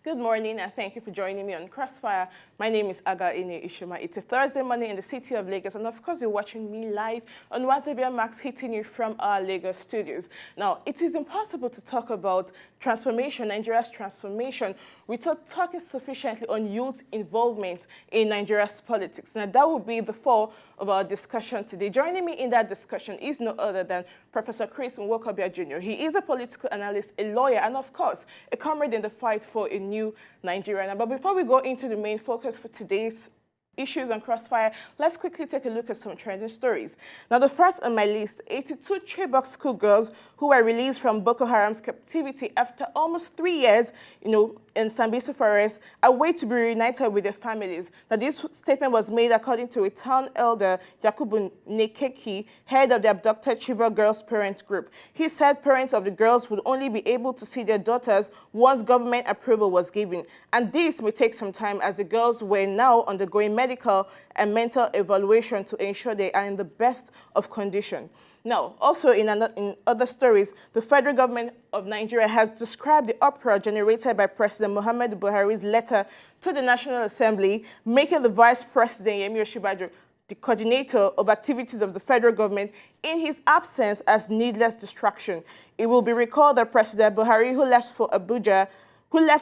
Good morning and thank you for joining me on Crossfire. My name is Agha-Ineh Ishioma. It's a Thursday morning in the city of Lagos, and of course you're watching me live on Nwokobia Max, hitting you from our Lagos studios. Now, it is impossible to talk about transformation, Nigeria's transformation, without talking sufficiently on youth involvement in Nigeria's politics. Now, that will be the focus of our discussion today. Joining me in that discussion is no other than Professor Nwokobia Jr. He is a political analyst, a lawyer, and of course, a comrade in the fight for a new Nigerian. But before we go into the main focus for today's issues on Crossfire, let's quickly take a look at some trending stories. Now, the first on my list, 82 Chibok schoolgirls who were released from Boko Haram's captivity after almost 3 years, in Sambisa Forest, await to be reunited with their families. Now, this statement was made according to a town elder, Yakubu Nekeki, head of the abducted Chibok girls' parent group. He said parents of the girls would only be able to see their daughters once government approval was given. And this may take some time, as the girls were now undergoing medical and mental evaluation to ensure they are in the best of condition. Now, also in other stories, the federal government of Nigeria has described the uproar generated by President Muhammadu Buhari's letter to the National Assembly, making the Vice President, Yemi Osinbajo, the coordinator of activities of the federal government in his absence, as needless distraction. It will be recalled that President Buhari, who left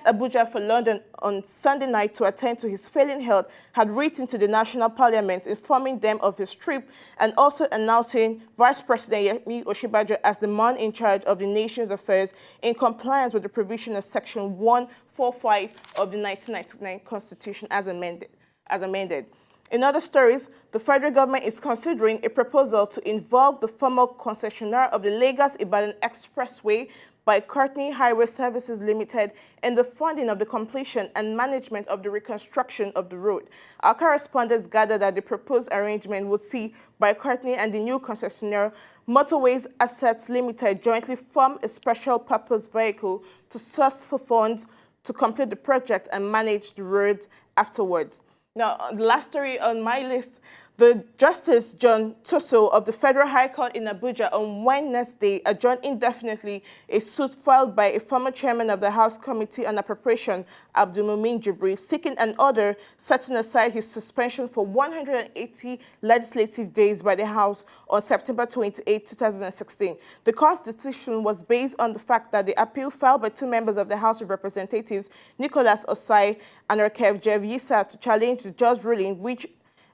Abuja for London on Sunday night to attend to his failing health, had written to the National Parliament informing them of his trip and also announcing Vice President Yemi Osinbajo as the man in charge of the nation's affairs in compliance with the provision of Section 145 of the 1999 Constitution as amended. In other stories, the federal government is considering a proposal to involve the former concessionaire of the Lagos-Ibadan Expressway by Courtney Highway Services Limited in the funding of the completion and management of the reconstruction of the road. Our correspondents gathered that the proposed arrangement would see by Courtney and the new concessionaire, Motorways Assets Limited, jointly form a special purpose vehicle to source for funds to complete the project and manage the road afterwards. Now, the last story on my list, the Justice John Tuso of the Federal High Court in Abuja on Wednesday adjourned indefinitely a suit filed by a former chairman of the House Committee on Appropriation, Abdulmumin Jibri, seeking an order setting aside his suspension for 180 legislative days by the House on September 28, 2016. The court's decision was based on the fact that the appeal filed by two members of the House of Representatives, Nicholas Osai and Rakev Jev-Yisa, to challenge the judge's ruling, which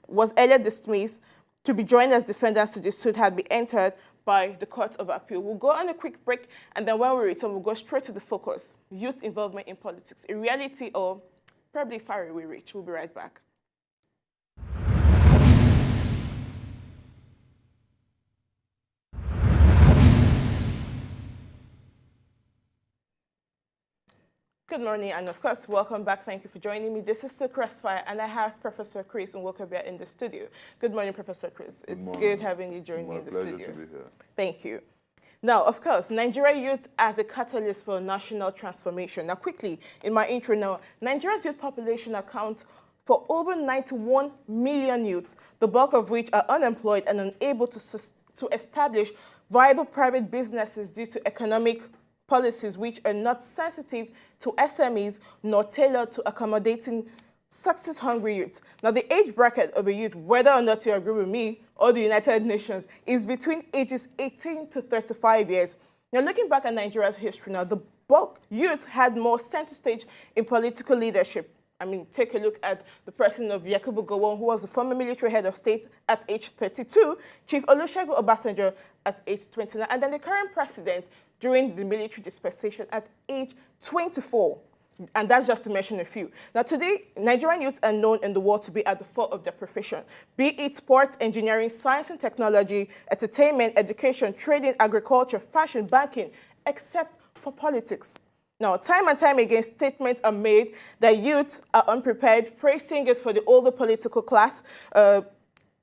was earlier dismissed, to be joined as defendants to the suit, had been entered by the Court of Appeal. We'll go on a quick break, and then when we return, we'll go straight to the focus: youth involvement in politics, a reality or probably far away reach. We'll be right back. Good morning, and of course, welcome back. Thank you for joining me. This is the Crossfire, and I have Professor Nwokobia in the studio. Good morning, Professor Chris. It's good having you join me in the studio. My pleasure to be here. Thank you. Now, of course, Nigeria youth as a catalyst for national transformation. Now, quickly, in my intro now, Nigeria's youth population accounts for over 91 million youths, the bulk of which are unemployed and unable to establish viable private businesses due to economic policies which are not sensitive to SMEs nor tailored to accommodating success-hungry youth. Now, the age bracket of a youth, whether or not you agree with me or the United Nations, is between ages 18 to 35 years. Now, looking back at Nigeria's history now, the bulk youth had more center stage in political leadership. I mean, take a look at the person of Yakubu Gowon, who was the former military head of state at age 32, Chief Olusegun Obasanjo at age 29, and then the current president during the military dispensation at age 24. And that's just to mention a few. Now, today, Nigerian youths are known in the world to be at the fore of their profession, be it sports, engineering, science and technology, entertainment, education, trading, agriculture, fashion, banking, except for politics. Now, time and time again, statements are made that youth are unprepared, praising us for the older political class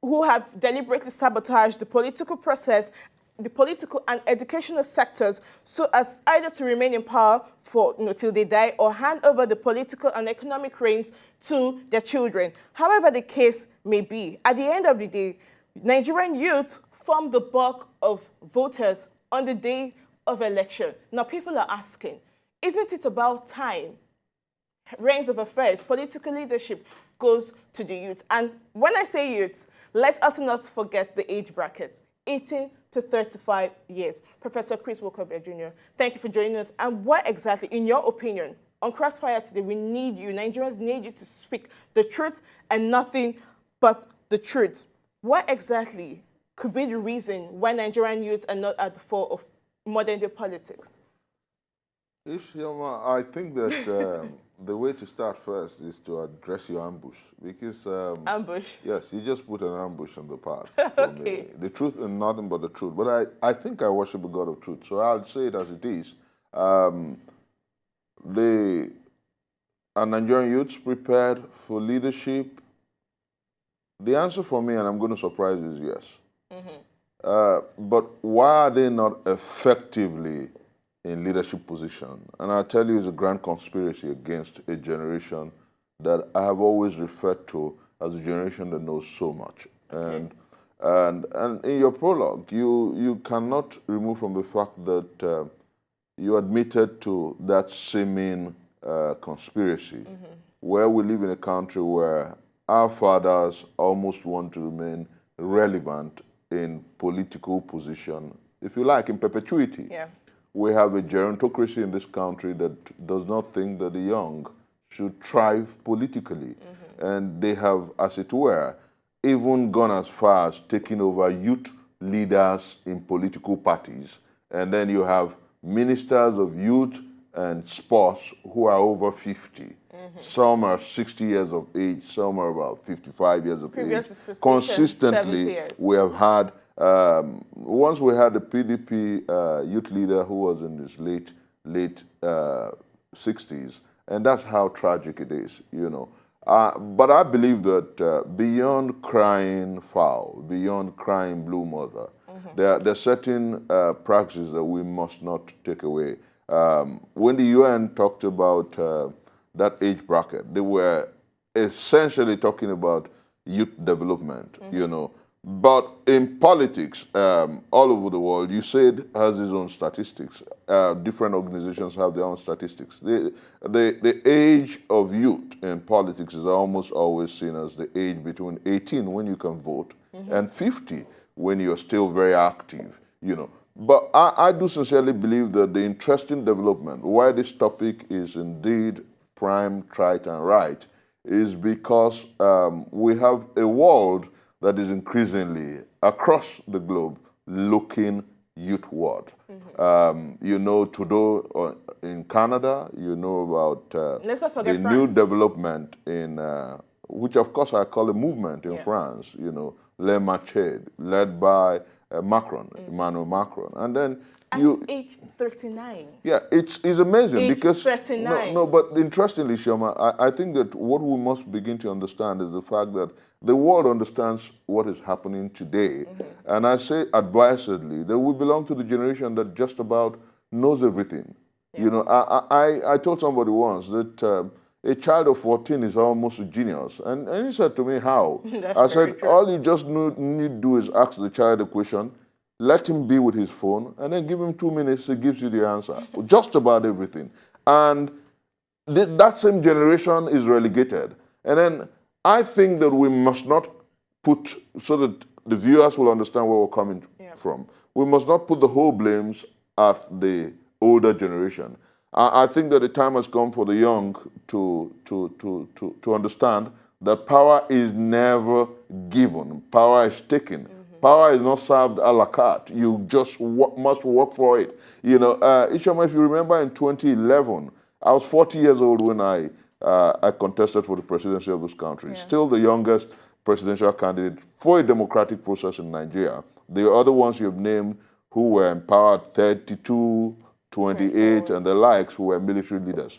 who have deliberately sabotaged the political process, the political and educational sectors, so as either to remain in power for till they die or hand over the political and economic reins to their children. However the case may be, at the end of the day, Nigerian youth form the bulk of voters on the day of election. Now, people are asking, isn't it about time reins of affairs, political leadership goes to the youth. And when I say youth, let's also not forget the age bracket, 18 to 35 years. Professor Chris Nwokobia Jr., thank you for joining us. And what exactly, in your opinion, on Crossfire today, we need you, Nigerians need you to speak the truth and nothing but the truth. What exactly could be the reason why Nigerian youths are not at the fore of modern day politics? Ishioma, I think that the way to start first is to address your ambush, because Ambush? yes, you just put an ambush on the path for me. The truth and nothing but the truth. But I think I worship a God of truth, so I'll say it as it is. Are Nigerian youths prepared for leadership? The answer for me, and I'm going to surprise you, is yes. But why are they not effectively in leadership position? And I'll tell you, it's a grand conspiracy against a generation that I have always referred to as a generation that knows so much. And in your prologue, you cannot remove from the fact that you admitted to that seeming conspiracy, where we live in a country where our fathers almost want to remain relevant in political position, if you like, in perpetuity. Yeah. We have a gerontocracy in this country that does not think that the young should thrive politically. And they have, as it were, even gone as far as taking over youth leaders in political parties. And then you have ministers of youth and sports who are over 50. Some are 60 years of age, some are about 55 years of age. Consistently, we have had, once we had a PDP youth leader who was in his late 60s, and that's how tragic it is, you know. But I believe that beyond crying foul, beyond crying blue mother, there are certain practices that we must not take away. When the UN talked about that age bracket, they were essentially talking about youth development, you know. But in politics, all over the world, you said has its own statistics. Different organizations have their own statistics. The age of youth in politics is almost always seen as the age between 18 when you can vote and 50 when you're still very active, you know. But I do sincerely believe that the interesting development, why this topic is indeed prime, trite, and right, is because we have a world that is increasingly, across the globe, looking youthward. You know, Trudeau in Canada, you know about the new development in, which of course I call a movement in France, you know, Le Marché, led by Macron, Emmanuel Macron. And then at age 39. Yeah, it's amazing age because 39. No, but interestingly, Shoma, I think that what we must begin to understand is the fact that the world understands what is happening today, and I say advisedly that we belong to the generation that just about knows everything. You know, I told somebody once that a child of 14 is almost a genius, and he said to me, "How?" I said, true. All you just need to do is ask the child a question. Let him be with his phone, and then give him 2 minutes, he gives you the answer. Just about everything. And that same generation is relegated. And then I think that we must not put, so that the viewers will understand where we're coming from, we must not put the whole blames at the older generation. I think that the time has come for the young to understand that power is never given. Power is taken. Power is not served a la carte. You just must work for it. You know, Ishioma, if you remember in 2011, I was 40 years old when I contested for the presidency of this country. Still the youngest presidential candidate for a democratic process in Nigeria. The other ones you've named who were empowered, 32, 28, and the likes, who were military leaders.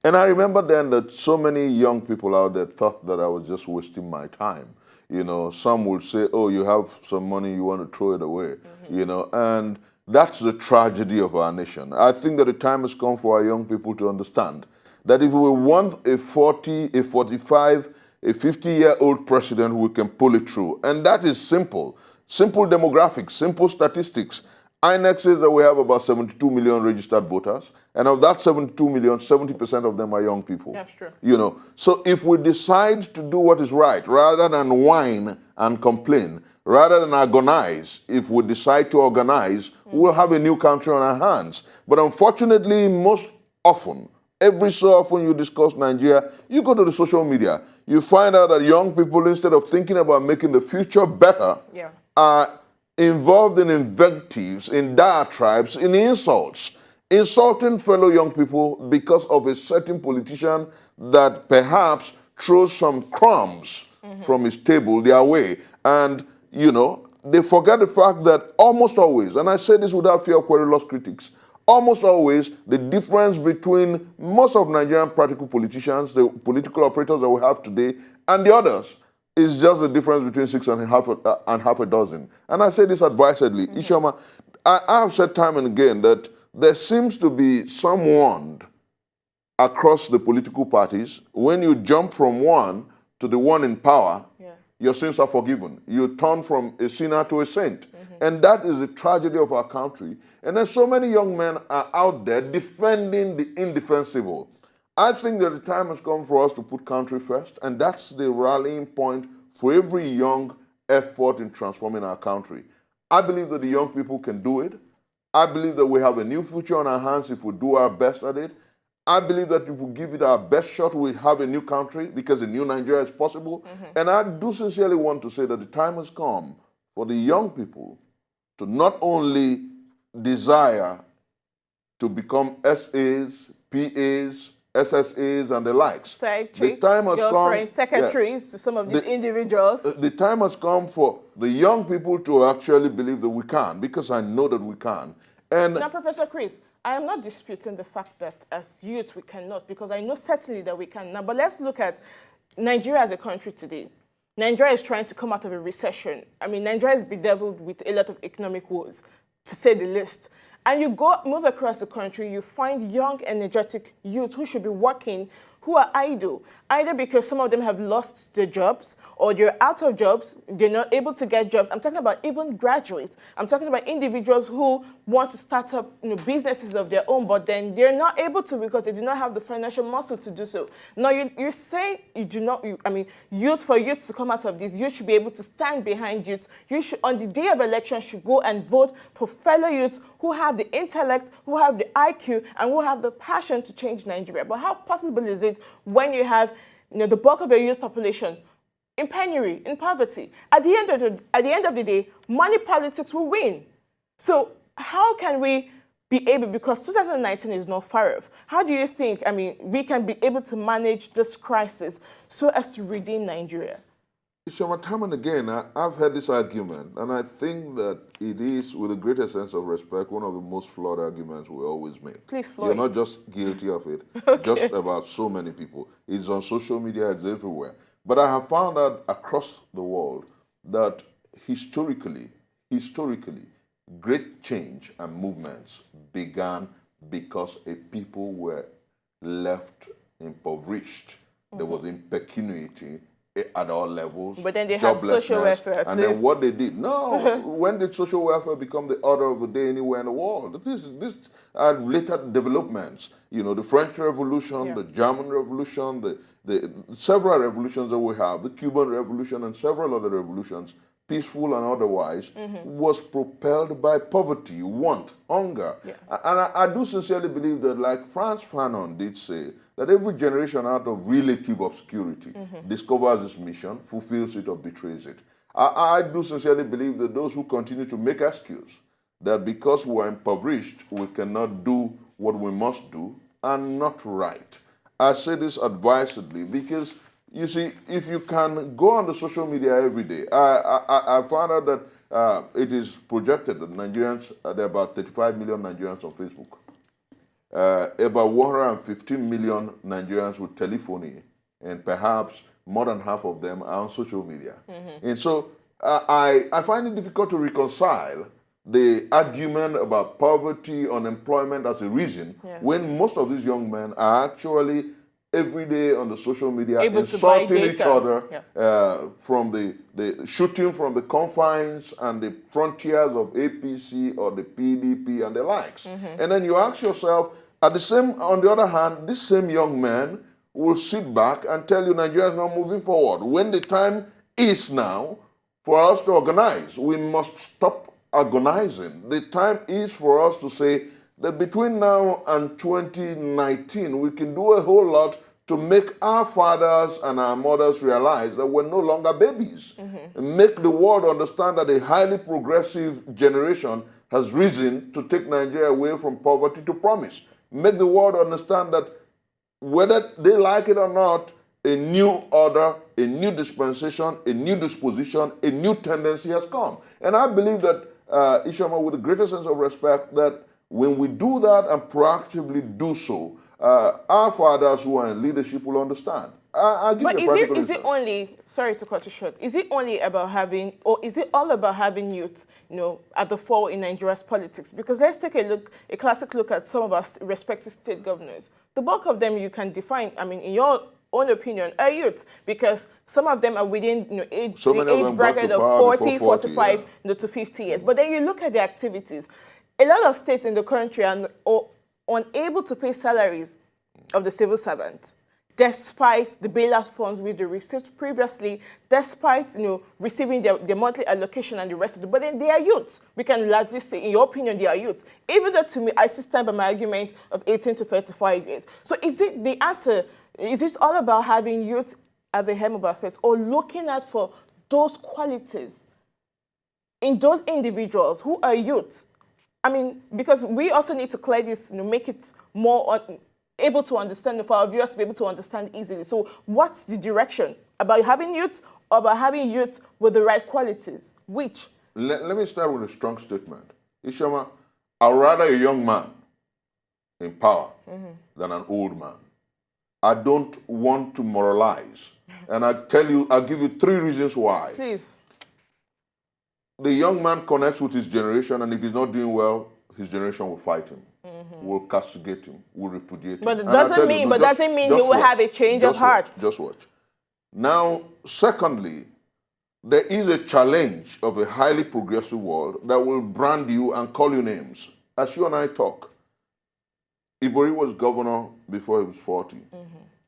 And I remember then that so many young people out there thought that I was just wasting my time. You know, some would say, oh, you have some money, you want to throw it away, you know, and that's the tragedy of our nation. I think that the time has come for our young people to understand that if we want a 40, a 45, a 50-year-old president, we can pull it through. And that is simple. Simple demographics, simple statistics. INEC says that we have about 72 million registered voters, and of that 72 million, 70% of them are young people. That's true. You know, so if we decide to do what is right, rather than whine and complain, rather than agonize, if we decide to organize, we'll have a new country on our hands. But unfortunately, most often, every so often you discuss Nigeria, you go to the social media, you find out that young people, instead of thinking about making the future better, are involved in invectives, in diatribes, in insults, insulting fellow young people because of a certain politician that perhaps throws some crumbs from his table their way. And, you know, they forget the fact that almost always, and I say this without fear of querulous critics, almost always the difference between most of Nigerian practical politicians, the political operators that we have today, and the others, is just the difference between 6 and half a dozen. And I say this advisedly. Ishioma, I have said time and again that there seems to be someone across the political parties, when you jump from one to the one in power, your sins are forgiven. You turn from a sinner to a saint. And that is the tragedy of our country. And then so many young men are out there defending the indefensible. I think that the time has come for us to put country first, and that's the rallying point for every young effort in transforming our country. I believe that the young people can do it. I believe that we have a new future on our hands if we do our best at it. I believe that if we give it our best shot, we have a new country because a new Nigeria is possible. And I do sincerely want to say that the time has come for the young people to not only desire to become SAs, PAs, SSAs, and the likes. Side chicks, girlfriends, secretaries to some of these individuals. The time has come for the young people to actually believe that we can, because I know that we can. And now, Professor Chris, I am not disputing the fact that as youth we cannot, because I know certainly that we can now. But let's look at Nigeria as a country today. Nigeria is trying to come out of a recession. I mean, Nigeria is bedeviled with a lot of economic woes, to say the least. And you move across the country, you find young, energetic youth who should be working, who are idle, either because some of them have lost their jobs or they're out of jobs, they're not able to get jobs. I'm talking about even graduates. I'm talking about individuals who want to start up businesses of their own, but then they're not able to because they do not have the financial muscle to do so. Now, you're saying you do not, youth, for youth to come out of this, you should be able to stand behind youths. You should, on the day of election, should go and vote for fellow youths who have the intellect, who have the IQ, and who have the passion to change Nigeria. But how possible is it when you have the bulk of your youth population in penury, in poverty? At the end of the day, money politics will win. So how can we be able, because 2019 is not far off, how do you think, we can be able to manage this crisis so as to redeem Nigeria? Ishioma, time and again, I've heard this argument, and I think that it is, with the greatest sense of respect, one of the most flawed arguments we always make. Please, Floyd. You're not just guilty of it, just about so many people. It's on social media, it's everywhere. But I have found out across the world that historically, great change and movements began because a people were left impoverished. There was impecuniety at all levels. But then they had social welfare. And then what they did, when did social welfare become the order of the day anywhere in the world? These are later developments. The French Revolution, the German Revolution, the several revolutions that we have, the Cuban Revolution and several other revolutions, peaceful and otherwise, was propelled by poverty, want, hunger. And I do sincerely believe that, like Frantz Fanon did say, that every generation out of relative obscurity discovers its mission, fulfills it, or betrays it. I do sincerely believe that those who continue to make excuse that because we're impoverished, we cannot do what we must do, are not right. I say this advisedly because, you see, if you can go on the social media every day, I found out that it is projected that Nigerians, there are about 35 million Nigerians on Facebook. About 115 million Nigerians with telephony, and perhaps more than half of them are on social media. And so I find it difficult to reconcile the argument about poverty, unemployment as a reason when most of these young men are actually every day on the social media, Able to buy insulting each data. other, Yeah. from the shooting from the confines and the frontiers of APC or the PDP and the likes. And then you ask yourself, on the other hand, this same young man will sit back and tell you Nigeria is not moving forward. When the time is now for us to organize, we must stop agonizing. The time is for us to say that between now and 2019, we can do a whole lot to make our fathers and our mothers realize that we're no longer babies. Make the world understand that a highly progressive generation has risen to take Nigeria away from poverty to promise. Make the world understand that whether they like it or not, a new order, a new dispensation, a new disposition, a new tendency has come. And I believe that, Ishioma, with a greater sense of respect, that when we do that and proactively do so, our fathers who are in leadership will understand. But is it only, sorry to cut you short, is it only about having, or is it all about having youth, at the fore in Nigeria's politics? Because let's take a classic look at some of our respective state governors. The bulk of them you can define, in your own opinion, are youth, because some of them are within the age bracket of 40, 45 to 50 years. But then you look at the activities. A lot of states in the country are unable to pay salaries of the civil servant, despite the bailout funds which they received previously, despite receiving their monthly allocation and the rest of it. But then they are youth. We can largely say, in your opinion, they are youth. Even though to me, I still stand by my argument of 18 to 35 years. So is it the answer? Is it all about having youth at the helm of affairs, or looking at for those qualities in those individuals who are youth? Because we also need to clear this, make it more able to understand, for our viewers to be able to understand easily. So what's the direction? About having youth, or about having youth with the right qualities? Which? Let me start with a strong statement. Ishioma, I'd rather a young man in power than an old man. I don't want to moralize. And I'll give you 3 reasons why. Please. The young man connects with his generation, and if he's not doing well, his generation will fight him, will castigate him, will repudiate him. But it doesn't mean he will have a change of heart. Just watch. Now, secondly, there is a challenge of a highly progressive world that will brand you and call you names. As you and I talk, Ibori was governor before he was 40,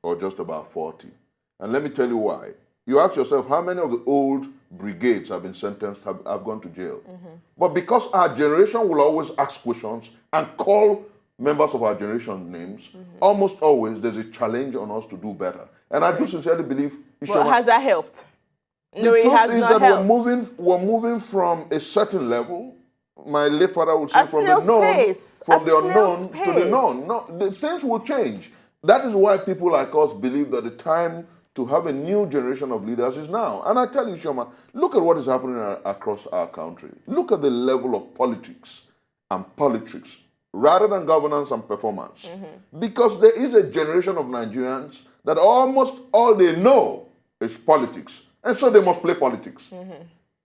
or just about 40. And let me tell you why. You ask yourself, how many of the old brigades have been sentenced, have gone to jail? But because our generation will always ask questions and call members of our generation names, almost always there's a challenge on us to do better. And I do sincerely believe... Well, has that helped? No, it has not helped. We're moving from a certain level. My late father would say, from the unknown to the known. No, the things will change. That is why people like us believe that the time to have a new generation of leaders is now. And I tell you, Ishioma, look at what is happening across our country. Look at the level of politics and politics rather than governance and performance. Because there is a generation of Nigerians that almost all they know is politics. And so they must play politics.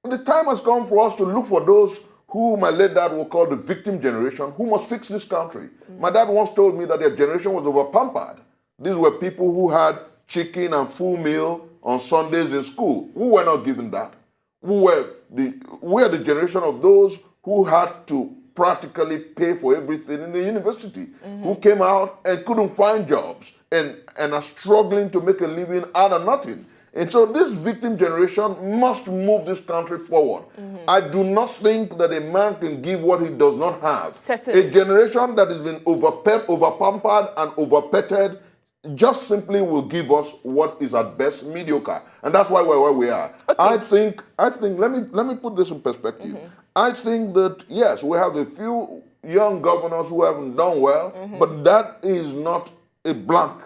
The time has come for us to look for those who my late dad will call the victim generation, who must fix this country. My dad once told me that their generation was over-pampered. These were people who had chicken and full meal on Sundays in school. We were not given that. We are the generation of those who had to practically pay for everything in the university, who came out and couldn't find jobs and are struggling to make a living out of nothing. And so this victim generation must move this country forward. I do not think that a man can give what he does not have. A generation that has been over-pampered and over-petted just simply will give us what is at best mediocre. And that's why we're where we are. Okay. I think, let me put this in perspective. I think that, yes, we have a few young governors who haven't done well, but that is not a blank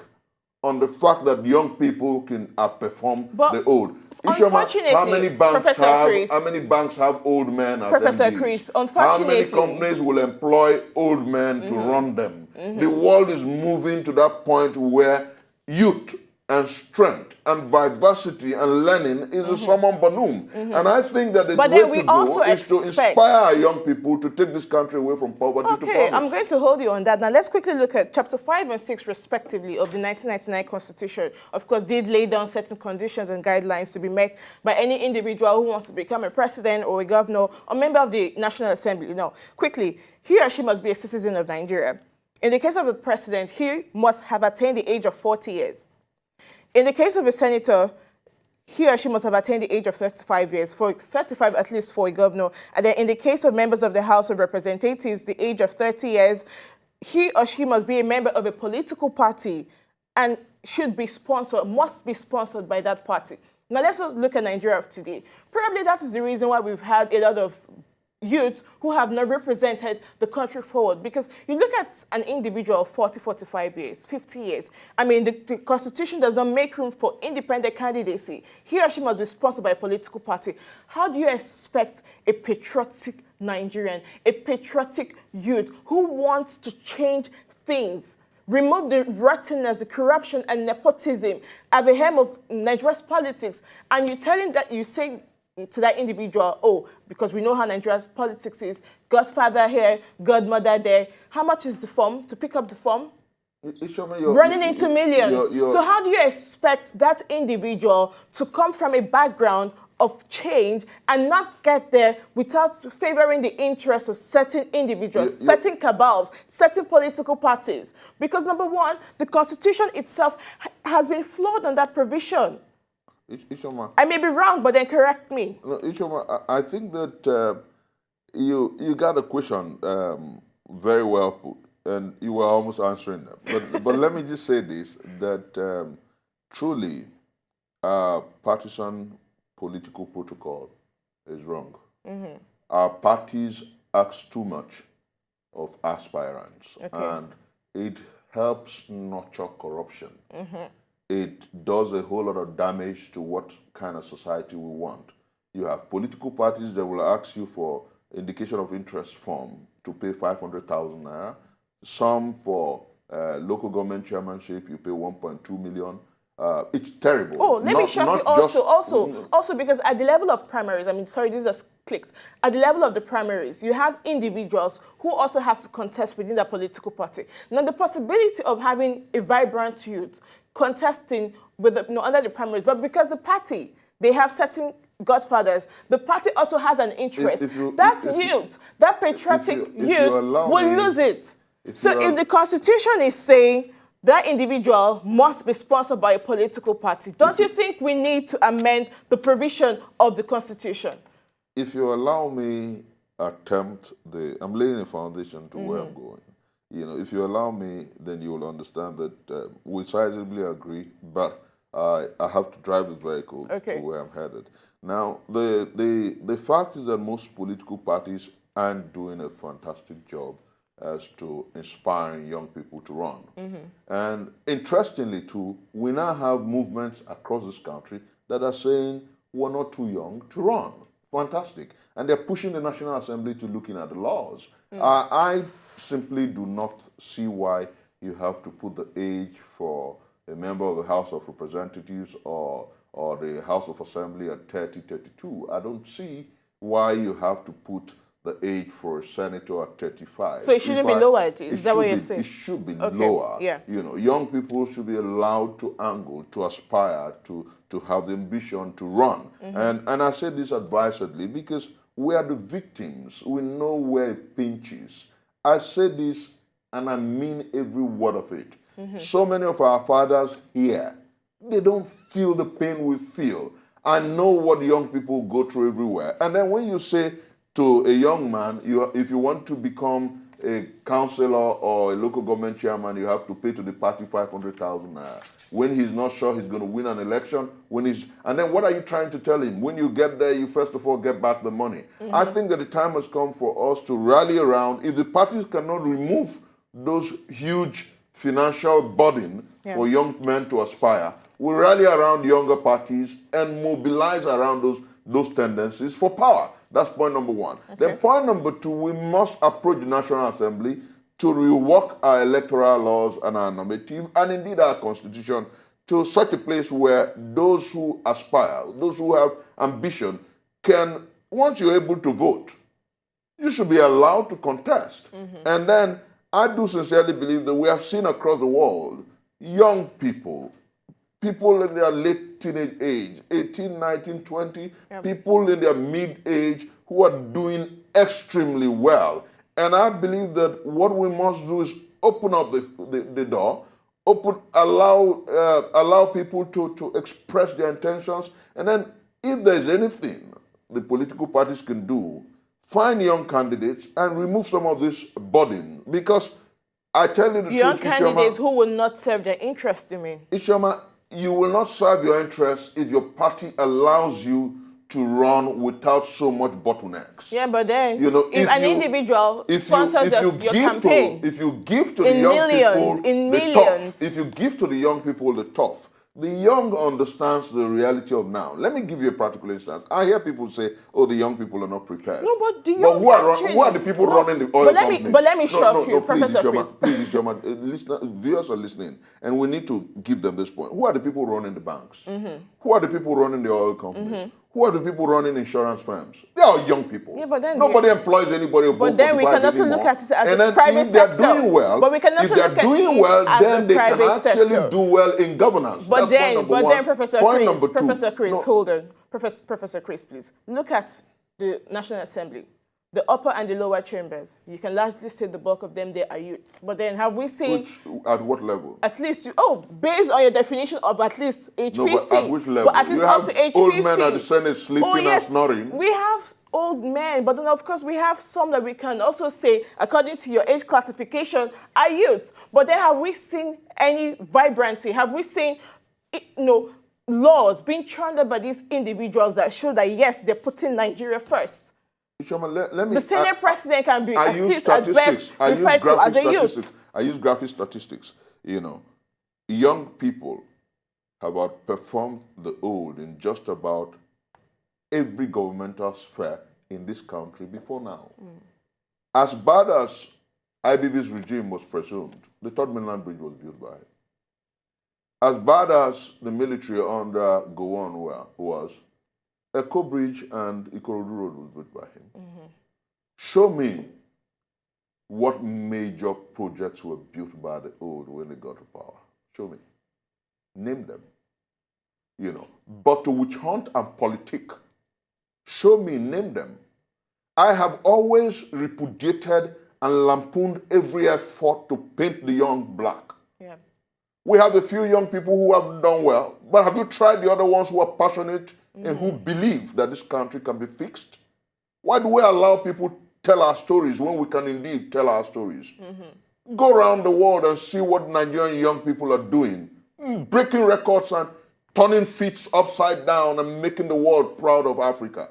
on the fact that young people can outperform the old. Unfortunately, how many banks have old men as Professor MDs? Chris, unfortunately, how many companies will employ old men to run them? The world is moving to that point where youth and strength and vivacity and learning is a summum bonum. And I think that the But way then we to go also is to expect- inspire our young people to take this country away from poverty to Okay, promise. I'm going to hold you on that. Now, let's quickly look at Chapter 5 and 6, respectively, of the 1999 Constitution. Of course, did lay down certain conditions and guidelines to be met by any individual who wants to become a president or a governor or member of the National Assembly. Now, quickly, he or she must be a citizen of Nigeria. In the case of a president, he must have attained the age of 40 years. In the case of a senator, he or she must have attained the age of 35 years, for 35 at least for a governor. And then in the case of members of the House of Representatives, the age of 30 years, he or she must be a member of a political party and should be sponsored, must be sponsored by that party. Now let's look at Nigeria of today. Probably that is the reason why we've had a lot of youth who have not represented the country forward, because you look at an individual of 40, 45 years, 50 years. I mean, the Constitution does not make room for independent candidacy. He or she must be sponsored by a political party. How do you expect a patriotic Nigerian, a patriotic youth who wants to change things, remove the rottenness, the corruption and nepotism at the helm of Nigeria's politics, and you tell him that, you say to that individual, oh, because we know how Nigeria's politics is, godfather here, godmother there. How much is the form, to pick up the form? Running into millions. So how do you expect that individual to come from a background of change and not get there without favoring the interests of certain individuals, certain cabals, certain political parties? Because number one, the Constitution itself has been flawed on that provision. Ishioma, I may be wrong, but then correct me. no, Ishioma, I think that you got a question very well put, and you were almost answering them. But let me just say this, that truly partisan political protocol is wrong. Our parties ask too much of aspirants, and it helps nurture corruption. It does a whole lot of damage to what kind of society we want. You have political parties that will ask you for indication of interest form to pay 500,000 naira. Some for local government chairmanship, you pay 1.2 million. It's terrible. Oh, let me shock you also because at the level of primaries, I mean, sorry, this just clicked. At the level of the primaries, you have individuals who also have to contest within the political party. Now, the possibility of having a vibrant youth contesting with under the primaries, but because the party, they have certain godfathers, the party also has an interest. That patriotic youth will lose it. So if the Constitution is saying that individual must be sponsored by a political party, don't you think we need to amend the provision of the Constitution? If you allow me attempt I'm laying a foundation to where I'm going. You know, if you allow me, then you will understand that we sizably agree, but I have to drive the vehicle to where I'm headed. Now, the fact is that most political parties aren't doing a fantastic job as to inspiring young people to run. And interestingly, too, we now have movements across this country that are saying we're not too young to run. Fantastic. And they're pushing the National Assembly to looking at the laws. I simply do not see why you have to put the age for a member of the House of Representatives or the House of Assembly at 30, 32. I don't see why you have to put the age for a senator at 35. So it shouldn't be lower, is that what you're saying? It should be lower. Yeah. You know, young people should be allowed to angle, to aspire, to have the ambition to run. And I say this advisedly because we are the victims. We know where it pinches. I say this, and I mean every word of it. So many of our fathers here, they don't feel the pain we feel. I know what young people go through everywhere. And then when you say to a young man, if you want to become a councillor or a local government chairman, you have to pay to the party 500,000 naira. When he's not sure he's going to win an election, and then what are you trying to tell him? When you get there, you first of all get back the money. I think that the time has come for us to rally around. If the parties cannot remove those huge financial burden for young men to aspire, we rally around younger parties and mobilize around those tendencies for power. That's point number one. Then point number two, we must approach the National Assembly to rework our electoral laws and our normative, and indeed our constitution, to such a place where those who aspire, those who have ambition, can, once you're able to vote, you should be allowed to contest. And then I do sincerely believe that we have seen across the world young people, people in their late teenage age, 18, 19, 20, people in their mid-age who are doing extremely well. And I believe that what we must do is open up the door, allow people to express their intentions, and then if there's anything the political parties can do, find young candidates and remove some of this burden. Because I tell you the young truth, candidates Ishioma, who will not serve their interest, you mean? Ishioma, you will not serve your interests if your party allows you to run without so much bottlenecks. Yeah, but then you know, if an individual sponsors your campaign, if you give to the young people the tough, if you give to the young people the tough, the young understands the reality of now. Let me give you a practical instance. I hear people say, "Oh, the young people are not prepared." No, but the young who are the people running the oil companies? But let me shock you, Professor Chris. Please, viewers are listening, and we need to give them this point. Who are the people running the banks? Who are the people running the oil companies? Who are the people running insurance firms? They are young people. Yeah, but then nobody employs anybody. But then we can also look at it as a private sector. If they're doing well, but we can also if they're doing well, then they can actually sector. do well in governance. But That's then, Professor Chris, No. hold on. Professor Chris, please. Look at the National Assembly. The upper and the lower chambers, you can largely say the bulk of them, they are youth. But then have we seen... At what level? At least, based on your definition of at least age 50. But at which level? But at least you up to age 50. Old men at the Senate sleeping and snoring. We have old men, but then of course we have some that we can also say, according to your age classification, are youth. But then have we seen any vibrancy? Have we seen, laws being churned up by these individuals that show that, yes, they're putting Nigeria first? Ishioma, let me... The Senate president can be at least at best referred to as a youth. I use graphic statistics. Young people have outperformed the old in just about every governmental sphere in this country before now. As bad as IBB's regime was presumed, the Third Mainland Bridge was built by it. As bad as the military under Gowon was, Echo Bridge and Ikorodu Road was built by him. Show me what major projects were built by the old when they got to power. Show me. Name them. But to witch hunt and politic, show me, name them. I have always repudiated and lampooned every effort to paint the young black. Yeah. We have a few young people who have done well, but have you tried the other ones who are passionate and who believe that this country can be fixed? Why do we allow people to tell our stories when we can indeed tell our stories? Go around the world and see what Nigerian young people are doing, breaking records and turning feet upside down and making the world proud of Africa.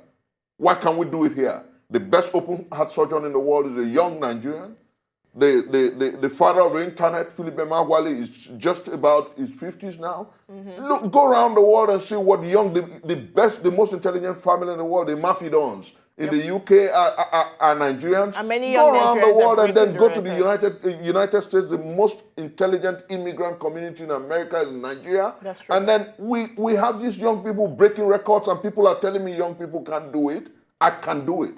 Why can't we do it here? The best open heart surgeon in the world is a young Nigerian. The father of the internet, Philip Emeagwali, is just about his 50s now. Look, go around the world and see what the best, the most intelligent family in the world, the Mafidons in the UK are Nigerians. And many young go around the Nigerians world and then go to record. the United States. The most intelligent immigrant community in America is in Nigeria. That's true. And then we have these young people breaking records, and people are telling me young people can't do it. I can do it.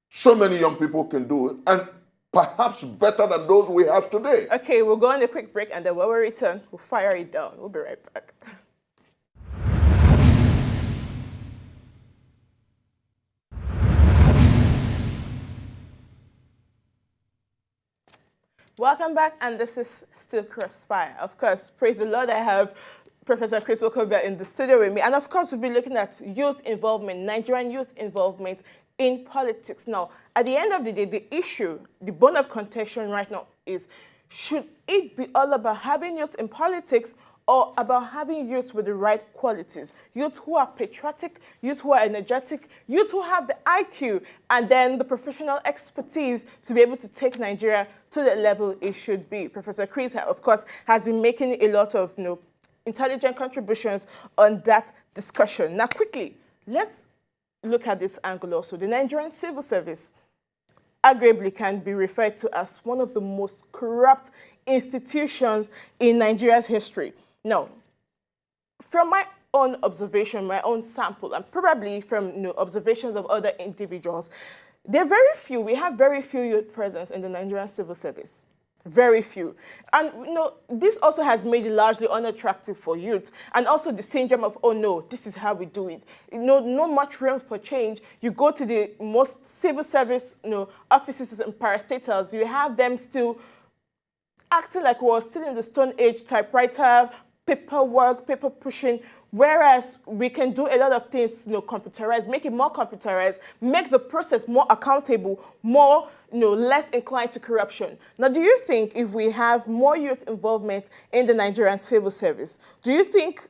So many young people can do it. And perhaps better than those we have today. Okay, we'll go on a quick break, and then when we return, we'll fire it down. We'll be right back. Welcome back, and this is still Crossfire. Of course, praise the Lord, I have Professor Chris Nwokobia in the studio with me. And of course, we'll be looking at youth involvement, Nigerian youth involvement in politics. Now, at the end of the day, the issue, the bone of contention right now is, should it be all about having youth in politics or about having youth with the right qualities? Youth who are patriotic, youth who are energetic, youth who have the IQ and then the professional expertise to be able to take Nigeria to the level it should be. Professor Chris, of course, has been making a lot of intelligent contributions on that discussion. Now, quickly, let's look at this angle also. The Nigerian civil service arguably can be referred to as one of the most corrupt institutions in Nigeria's history. Now, from my own observation, my own sample, and probably from observations of other individuals, there are very few. We have very few youth presence in the Nigerian civil service. Very few. And this also has made it largely unattractive for youth. And also the syndrome of, oh no, this is how we do it. No much room for change. You go to the most civil service offices and parastatals, you have them still acting like we're still in the Stone Age, typewriter, paperwork, paper pushing, whereas we can do a lot of things, computerized, make it more computerized, make the process more accountable, more, less inclined to corruption. Now, do you think if we have more youth involvement in the Nigerian civil service, do you think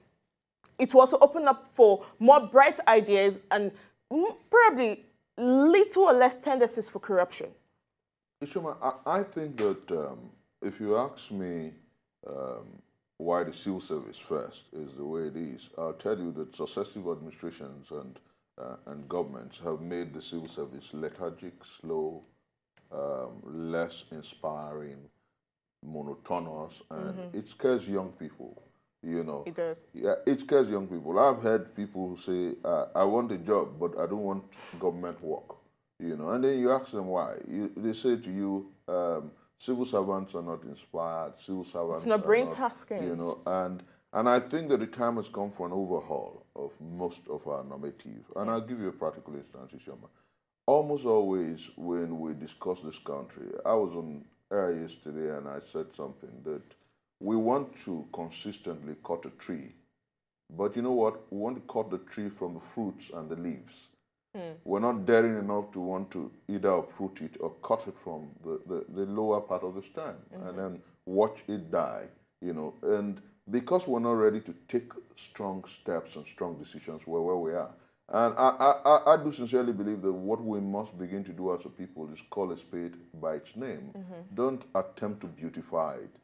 it will also open up for more bright ideas and probably little or less tendencies for corruption? Ishioma, I think that if you ask me why the civil service first is the way it is, I'll tell you that successive administrations and governments have made the civil service lethargic, slow, less inspiring, monotonous, and it scares young people. It does. Yeah, it scares young people. I've heard people say, I want a job, but I don't want government work. And then you ask them why. They say to you, civil servants are not inspired. Civil servants it's not brain tasking. And I think that the time has come for an overhaul of most of our normative. And I'll give you a practical instance, Ishioma. Almost always when we discuss this country, I was on air yesterday and I said something that we want to consistently cut a tree. But you know what? We want to cut the tree from the fruits and the leaves. We're not daring enough to want to either uproot it or cut it from the lower part of the stem and then watch it die, And because we're not ready to take strong steps and strong decisions, we're where we are. And I do sincerely believe that what we must begin to do as a people is call a spade by its name. Don't attempt to beautify it.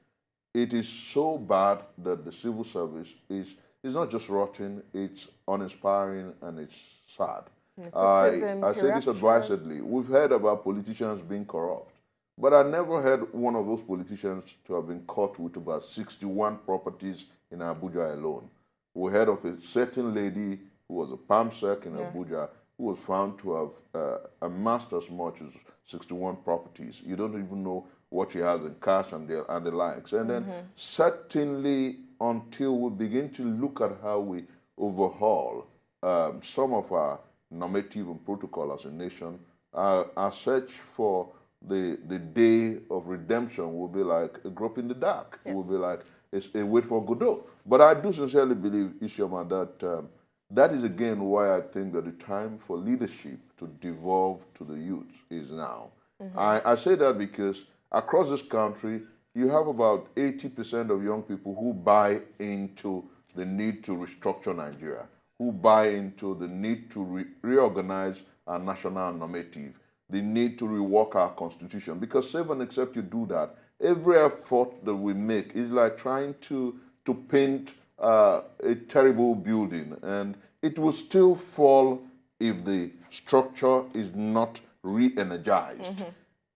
It is so bad that the civil service is not just rotten, it's uninspiring and it's sad. I say this advisedly. We've heard about politicians being corrupt, but I never heard one of those politicians to have been caught with about 61 properties in Abuja alone. We heard of a certain lady who was a palmsec in Abuja who was found to have amassed as much as 61 properties. You don't even know what she has in cash and the likes. And then certainly until we begin to look at how we overhaul some of our normative and protocol as a nation, our search for the day of redemption will be like a group in the dark. It will be like it's a wait for Godot. But I do sincerely believe, Ishioma, that that is again why I think that the time for leadership to devolve to the youth is now. I say that because across this country, you have about 80% of young people who buy into the need to restructure Nigeria, who buy into the need to reorganize our national normative, the need to rework our constitution. Because save and except you do that, every effort that we make is like trying to paint a terrible building, and it will still fall if the structure is not re-energized.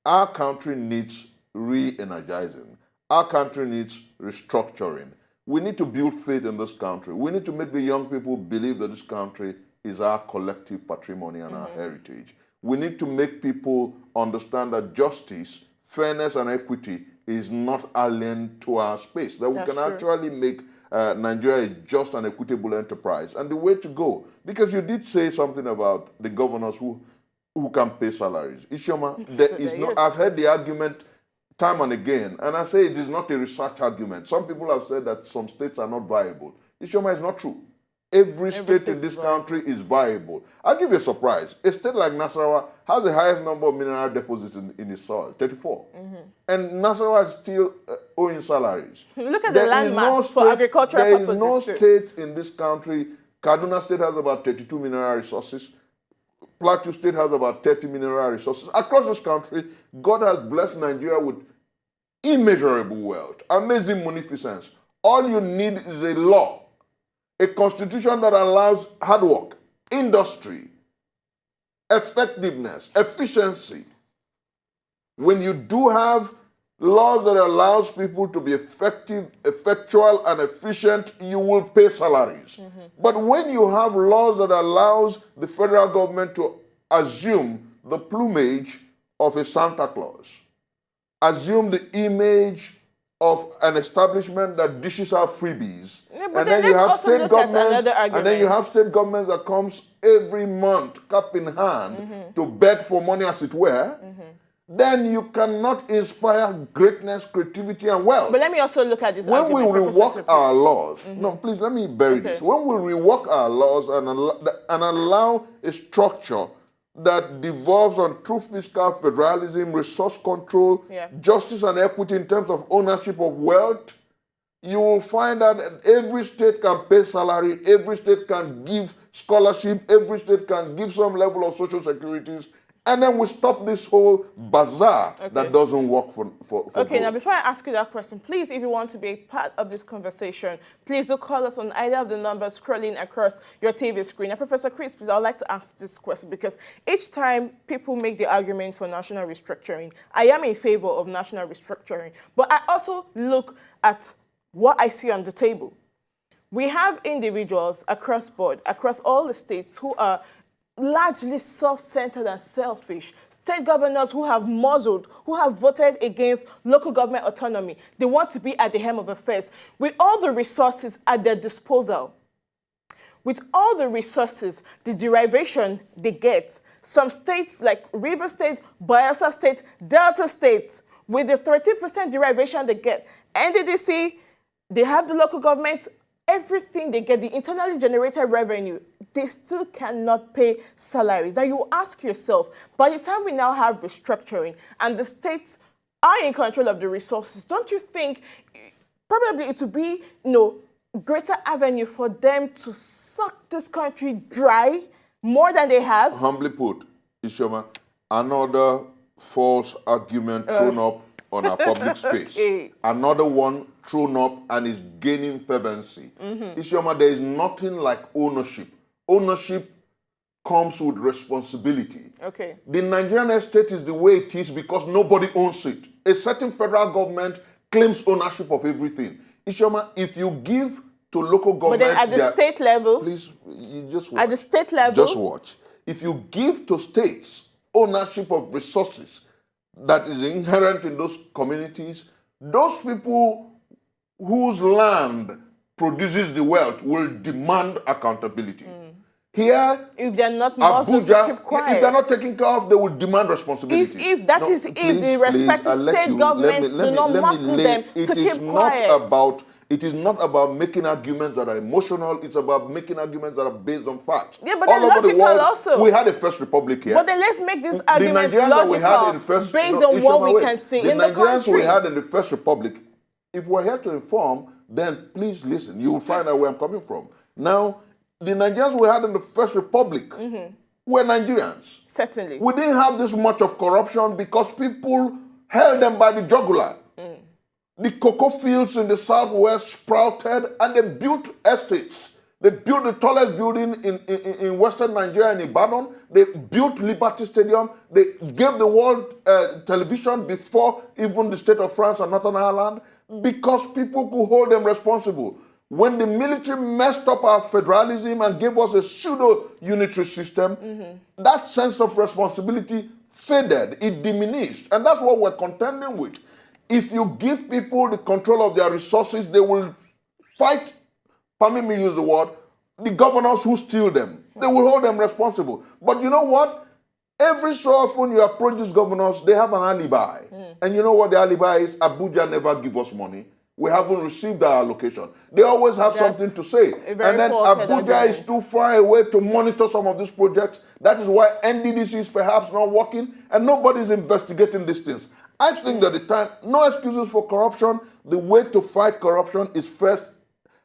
Our country needs re-energizing. Our country needs restructuring. We need to build faith in this country. We need to make the young people believe that this country is our collective patrimony and our heritage. We need to make people understand that justice, fairness, and equity is not alien to our space, that we can actually make Nigeria a just and equitable enterprise. And the way to go, because you did say something about the governors who can pay salaries. Ishioma, there is no, I've heard the argument time and again, and I say it is not a research argument. Some people have said that some states are not viable. Ishioma, is not true. Every state in this country is viable. I'll give you a surprise. A state like Nasarawa has the highest number of mineral deposits in its soil, 34. And Nasarawa is still owing salaries. Look at the landmass for agricultural purposes. There is no state in this country. Kaduna State has about 32 mineral resources. Plateau State has about 30 mineral resources. Across this country, God has blessed Nigeria with immeasurable wealth, amazing munificence. All you need is a law, a constitution that allows hard work, industry, effectiveness, efficiency. When you do have laws that allows people to be effective, effectual, and efficient, you will pay salaries. But when you have laws that allows the federal government to assume the plumage of a Santa Claus, assume the image of an establishment that dishes out freebies, Yeah, and then you have state governments, and then you have state governments that comes every month, cap in hand, to beg for money, as it were, then you cannot inspire greatness, creativity, and wealth. But let me also look at this when we argument, rework our laws, no, please let me bury this. When we rework our laws and allow a structure that devolves on true fiscal federalism, resource control, justice and equity in terms of ownership of wealth, you will find that every state can pay salary, every state can give scholarship, every state can give some level of social securities, and then we stop this whole bazaar that doesn't work for Okay, good. now before I ask you that question, please, if you want to be a part of this conversation, please do call us on either of the numbers scrolling across your TV screen. Now, Professor Chris, please, I would like to ask this question because each time people make the argument for national restructuring, I am in favor of national restructuring, but I also look at what I see on the table. We have individuals across board, across all the states who are largely self-centered and selfish. State governors who have muzzled, who have voted against local government autonomy. They want to be at the helm of affairs. With all the resources at their disposal, with all the resources, the derivation they get, some states like River State, Bayelsa State, Delta State, with the 13% derivation they get, NDDC, they have the local government, everything they get, the internally generated revenue, they still cannot pay salaries. Now you ask yourself, by the time we now have restructuring and the states are in control of the resources, don't you think probably it would be, greater avenue for them to suck this country dry more than they have? Humbly put, Ishioma, another false argument thrown up on our public space. Another one thrown up and is gaining fervency. Ishioma, there is nothing like ownership. Ownership comes with responsibility. The Nigerian estate is the way it is because nobody owns it. A certain federal government claims ownership of everything. Ishioma, if you give to local governments... But then at the state level... Please, you just watch. At the state level... Just watch. If you give to states ownership of resources that is inherent in those communities, those people whose land produces the wealth will demand accountability. Here, if they're not muzzled to keep quiet. If they're not taken care of, they will demand responsibility. If the respective state governments do not muzzle them to keep quiet. It is not about making arguments that are emotional. It's about making arguments that are based on facts. Yeah, but all over the world, also. We had a first republic here. But then let's make these arguments logical based on what we can see in the country. The Nigerians we had in the first republic, if we're here to inform, then please listen. You will find out where I'm coming from. Now, the Nigerians we had in the first republic were Nigerians. Certainly. We didn't have this much of corruption because people held them by the jugular. The cocoa fields in the southwest sprouted and they built estates. They built the tallest building in western Nigeria in Ibadan. They built Liberty Stadium. They gave the world television before even the state of France and Northern Ireland because people could hold them responsible. When the military messed up our federalism and gave us a pseudo-unitary system, that sense of responsibility faded. It diminished. And that's what we're contending with. If you give people the control of their resources, they will fight, permit me use the word, the governors who steal them. They will hold them responsible. But you know what? Every so often you approach these governors, they have an alibi. And you know what the alibi is? Abuja never give us money. We haven't received our allocation. They always have something to say. And then Abuja is too far away to monitor some of these projects. That is why NDDC is perhaps not working and nobody is investigating these things. I think that the time, no excuses for corruption. The way to fight corruption is first,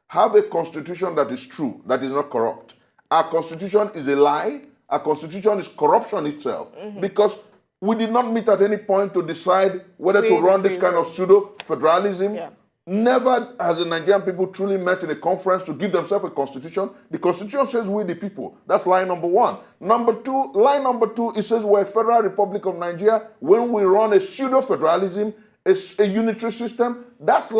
have a constitution that is true, that is not corrupt. Our constitution is a lie. Our constitution is corruption itself. Because we did not meet at any point to decide whether to run this kind of pseudo-federalism. Never has the Nigerian people truly met in a conference to give themselves a constitution. The constitution says we the people. That's line number one. Line number two, it says we're a federal republic of Nigeria. When we run a pseudo-federalism, a unitary system, that's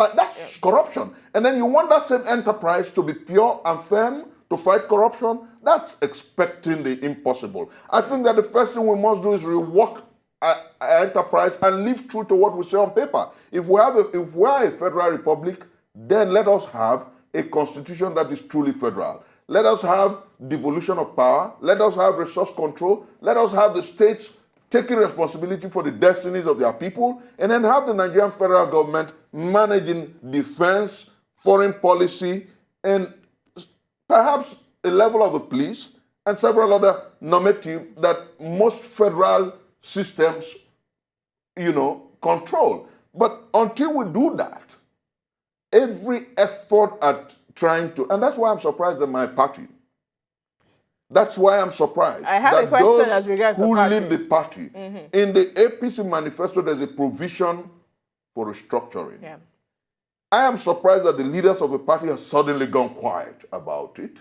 corruption. And then you want that same enterprise to be pure and firm to fight corruption, that's expecting the impossible. I think that the first thing we must do is rework our enterprise and live true to what we say on paper. If we are a federal republic, then let us have a constitution that is truly federal. Let us have devolution of power. Let us have resource control. Let us have the states taking responsibility for the destinies of their people, and then have the Nigerian federal government managing defense, foreign policy, and perhaps a level of the police and several other normative that most federal systems, control. But until we do that, every effort at trying to, and that's why I'm surprised at my party. That's why I'm surprised. I have a question as regards who the party. lead the party. In the APC manifesto, there's a provision for restructuring. Yeah. I am surprised that the leaders of the party have suddenly gone quiet about it.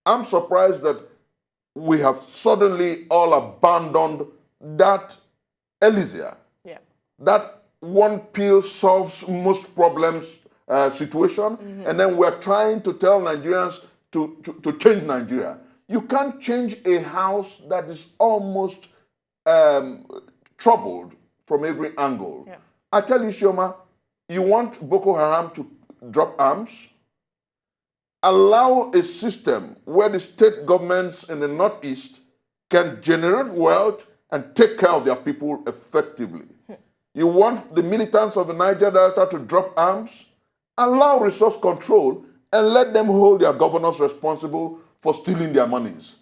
I'm surprised that we have suddenly all abandoned that Elysia, that one pill solves most problems situation, and then we're trying to tell Nigerians to change Nigeria. You can't change a house that is almost troubled from every angle. Yeah. I tell you, Ishioma, you want Boko Haram to drop arms? Allow a system where the state governments in the Northeast can generate wealth and take care of their people effectively. You want the militants of the Niger Delta to drop arms? Allow resource control and let them hold their governors responsible for stealing their monies.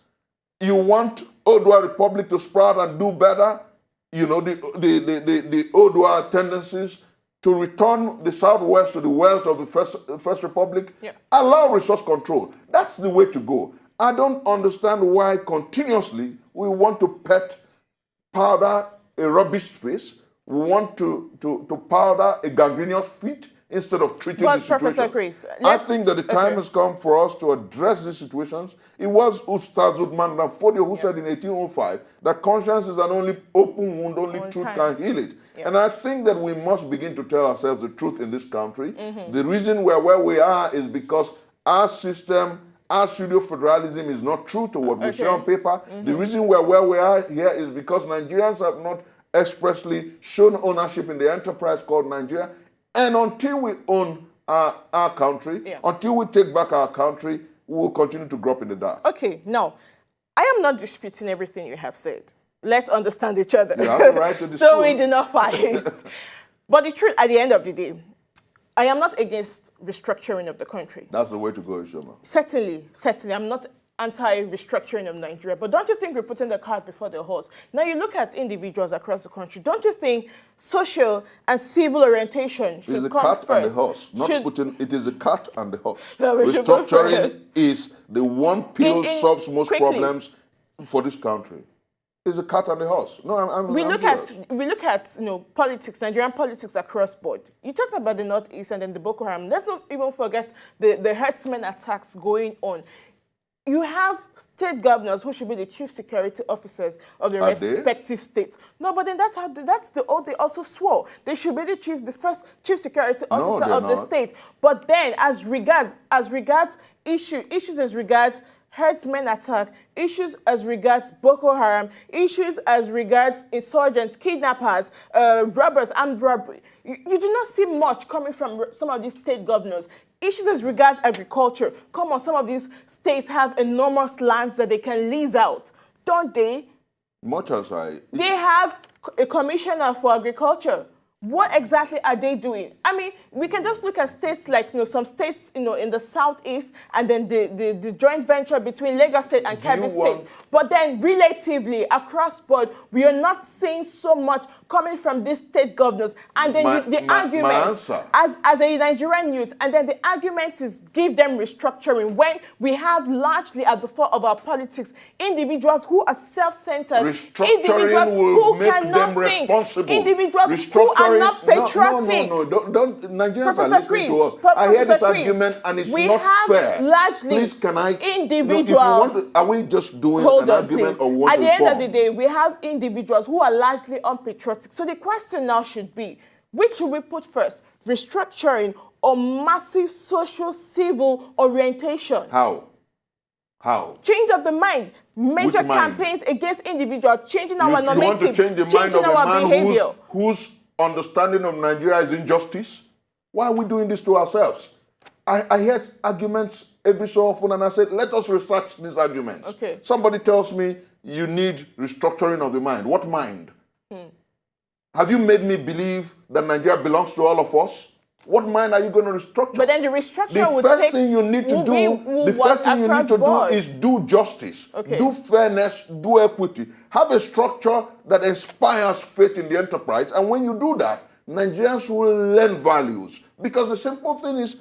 You want Odua Republic to sprout and do better? The Odua tendencies to return the Southwest to the wealth of the First Republic? Yeah. Allow resource control. That's the way to go. I don't understand why continuously we want to powder a rubbish face. We want to powder a gangrenous feet instead of treating the situation. Professor Chris, I think that the time has come for us to address these situations. It was Ustaz Uthman Danfodio who said in 1805 that conscience is an only open wound, only truth can heal it. Yeah. And I think that we must begin to tell ourselves the truth in this country. The reason we're where we are is because our system, our pseudo-federalism is not true to what we say on paper. The reason we're where we are here is because Nigerians have not expressly shown ownership in the enterprise called Nigeria. And until we own our country, until we take back our country, we will continue to grope in the dark. Okay, now, I am not disputing everything you have said. Let's understand each other. You have the right to dispute. So we do not fight. But the truth, at the end of the day, I am not against restructuring of the country. That's the way to go, Ishioma. Certainly. I'm not anti-restructuring of Nigeria. But don't you think we're putting the cart before the horse? Now you look at individuals across the country. Don't you think social and civil orientation should come first? It's the cart and the horse. It is the cart and the horse. Restructuring is the one pill solves most problems for this country. It's the cat and the horse. No, we look at politics, Nigerian politics across board. You talked about the Northeast and then the Boko Haram. Let's not even forget the herdsmen attacks going on. You have state governors who should be the chief security officers of the respective states. No, but then they also swore. They should be the first chief security officer of the state. But then as regards issues as regards herdsmen attack, issues as regards Boko Haram, issues as regards insurgents, kidnappers, robbers, armed robbery. You do not see much coming from some of these state governors. Issues as regards agriculture. Come on, some of these states have enormous lands that they can lease out, don't they? They have a commissioner for agriculture. What exactly are they doing? I mean, we can just look at states like, some states, in the southeast, and then the joint venture between Lagos State and Kebbi State. But then, relatively, across board, we are not seeing so much coming from these state governors. And then the argument, as a Nigerian youth, and then the argument is give them restructuring when we have largely at the fore of our politics individuals who are self-centered, individuals who cannot think, individuals who are not patriotic. No. Don't. Nigerians are listening to us. I hear this argument and it's not fair. Largely, please, can I? Individuals. Are we just doing an argument or what? At the end of the day, we have individuals who are largely unpatriotic. So the question now should be, Which should we put first? Restructuring or massive social civil orientation? How? How? Change of the mind. Major campaigns against individuals, changing our normative, you want to change the mind of a man behavior. whose understanding of Nigeria is injustice? Why are we doing this to ourselves? I hear arguments every so often, and I said, let us research these arguments. Okay. Somebody tells me you need restructuring of the mind. What mind? Have you made me believe that Nigeria belongs to all of us? What mind are you going to restructure? But then the restructure the first thing you need to do is do justice, do fairness, do equity. Have a structure that inspires faith in the enterprise. And when you do that, Nigerians will learn values. Because the simple thing is,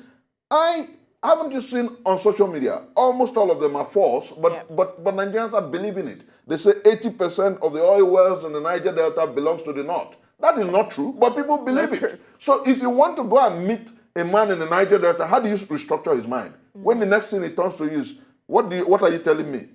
haven't you seen on social media, almost all of them are false, but Nigerians are believing it. They say 80% of the oil wells in the Niger Delta belongs to the North. That is not true, but people believe it. So if you want to go and meet a man in the Niger Delta, how do you restructure his mind? When the next thing he turns to you is, what are you telling me?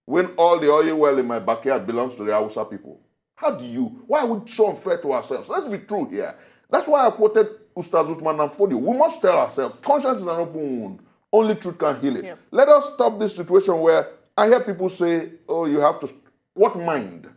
When all the oil well in my backyard belongs to the Hausa people. Why are we so unfair to ourselves? Let's be true here. That's why I quoted Ustaz Usman Namfodi. We must tell ourselves, conscience is an open wound. Only truth can heal it. Yeah. Let us stop this situation where I hear people say, oh, you have to, what mind?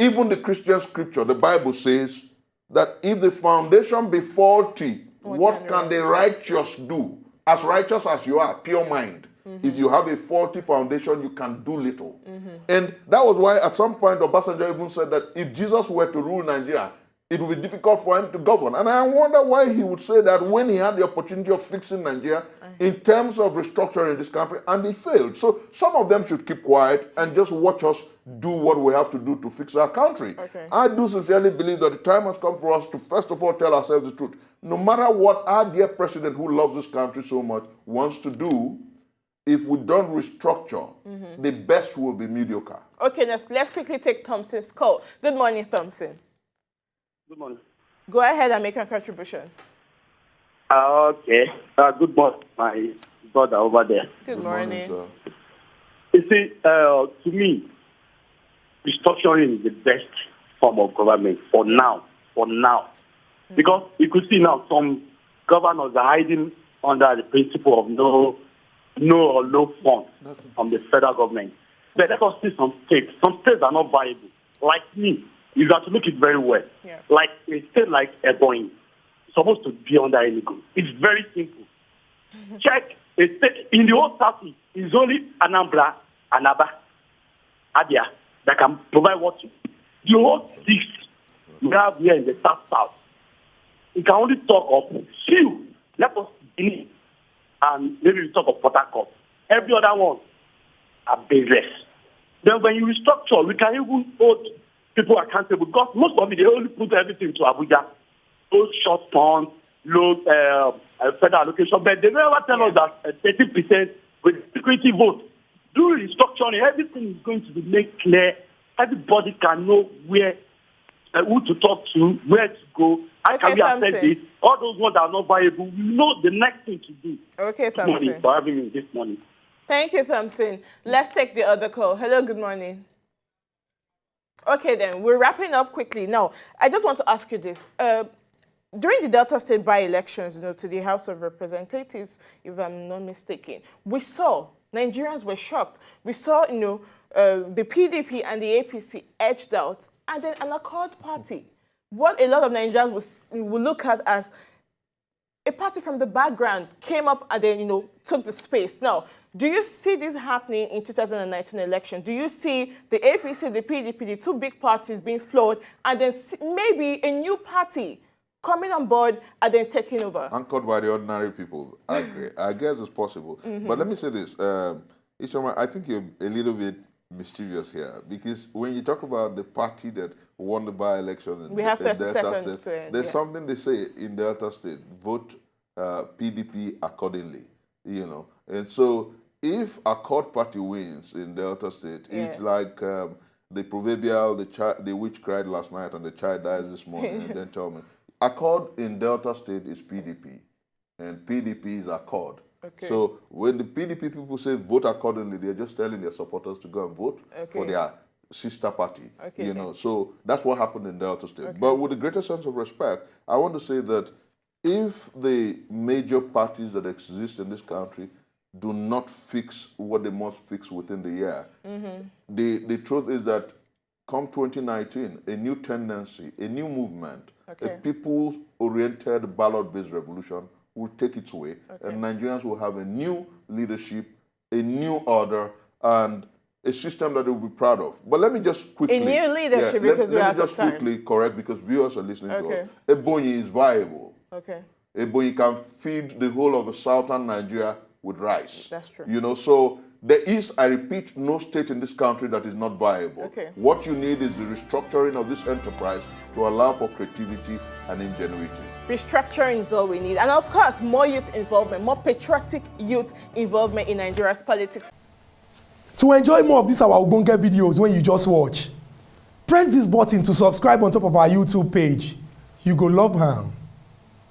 Even the Christian scripture, the Bible says that if the foundation be faulty, what can the righteous do? As righteous as you are, pure mind. If you have a faulty foundation, you can do little. And that was why at some point Obasanjo even said that if Jesus were to rule Nigeria, it would be difficult for him to govern. And I wonder why he would say that when he had the opportunity of fixing Nigeria in terms of restructuring this country, and he failed. So some of them should keep quiet and just watch us do what we have to do to fix our country. I do sincerely believe that the time has come for us to first of all tell ourselves the truth. No matter what our dear president who loves this country so much wants to do, if we don't restructure, the best will be mediocre. Okay, let's quickly take Thompson's call. Good morning, Thompson. Good morning. Go ahead and make your contributions. Okay. Good morning, my brother over there. Good morning. Sir. You see, to me, restructuring is the best form of government for now. Because you could see now some governors are hiding under the principle of no funds from the federal government. But let us see some states. Some states are not viable. Like me, you got to look it very well. Yeah. Like a state like Ebonyi, supposed to be under Enugu. It's very simple. Check a state in the whole south. It's only Anambra, Anaba, Abia that can provide what you need. The whole six we have here in the south. We can only talk of few. Let us begin, and maybe we talk of Port Harcourt. Every other one are baseless. Then when you restructure, we can even hold people accountable, because most of it, they only put everything to Abuja. Those short funds, low federal allocation, but they never tell us that 30% with security vote. Do restructuring, everything is going to be made clear. Everybody can know where, who to talk to, where to go, how can we access it. All those ones that are not viable, we know the next thing to do. Okay, Thompson. Good morning for having me this morning. Thank you, Thompson. Let's take the other call. Hello, good morning. Okay, then, we're wrapping up quickly. Now, I just want to ask you this. During the Delta State by-elections, to the House of Representatives, if I'm not mistaken, we saw Nigerians were shocked. We saw, the PDP and the APC edged out, and then an Accord party. What a lot of Nigerians will look at as a party from the background came up and then, took the space. Now, do you see this happening in 2019 election? Do you see the APC, the PDP, the two big parties being flawed, and then maybe a new party coming on board and then taking over? Anchored by the ordinary people. I agree. I guess it's possible. But let me say this. Ishioma, I think you're a little bit mischievous here, because when you talk about the party that won the by-election in Delta State, there's something they say in Delta State, vote PDP accordingly, And so if Accord party wins in Delta State, it's like the proverbial, the witch cried last night and the child dies this morning, and then tell me. Accord in Delta State is PDP, and PDP is Accord. Okay. So when the PDP people say vote accordingly, they're just telling their supporters to go and vote for their sister party. Okay, You know, so that's what happened in Delta State. Okay. But with the greatest sense of respect, I want to say that if the major parties that exist in this country do not fix what they must fix within the year, the truth is that come 2019, a new tendency, a new movement, a people's-oriented ballot-based revolution will take its way, and Nigerians will have a new leadership, a new order, and a system that they will be proud of. But let me just quickly... A new leadership, because we're out of time. Let me just quickly correct, because viewers are listening to Okay. us. Ebonyi is viable. Okay. Ebonyi can feed the whole of southern Nigeria with rice. That's true. You know, so there is, I repeat, no state in this country that is not viable. Okay. What you need is the restructuring of this enterprise to allow for creativity and ingenuity. Restructuring is all we need. And of course, more youth involvement, more patriotic youth involvement in Nigeria's politics. To enjoy more of these our Ogbonge videos when you just watch, press this button to subscribe on top of our YouTube page. You go love am.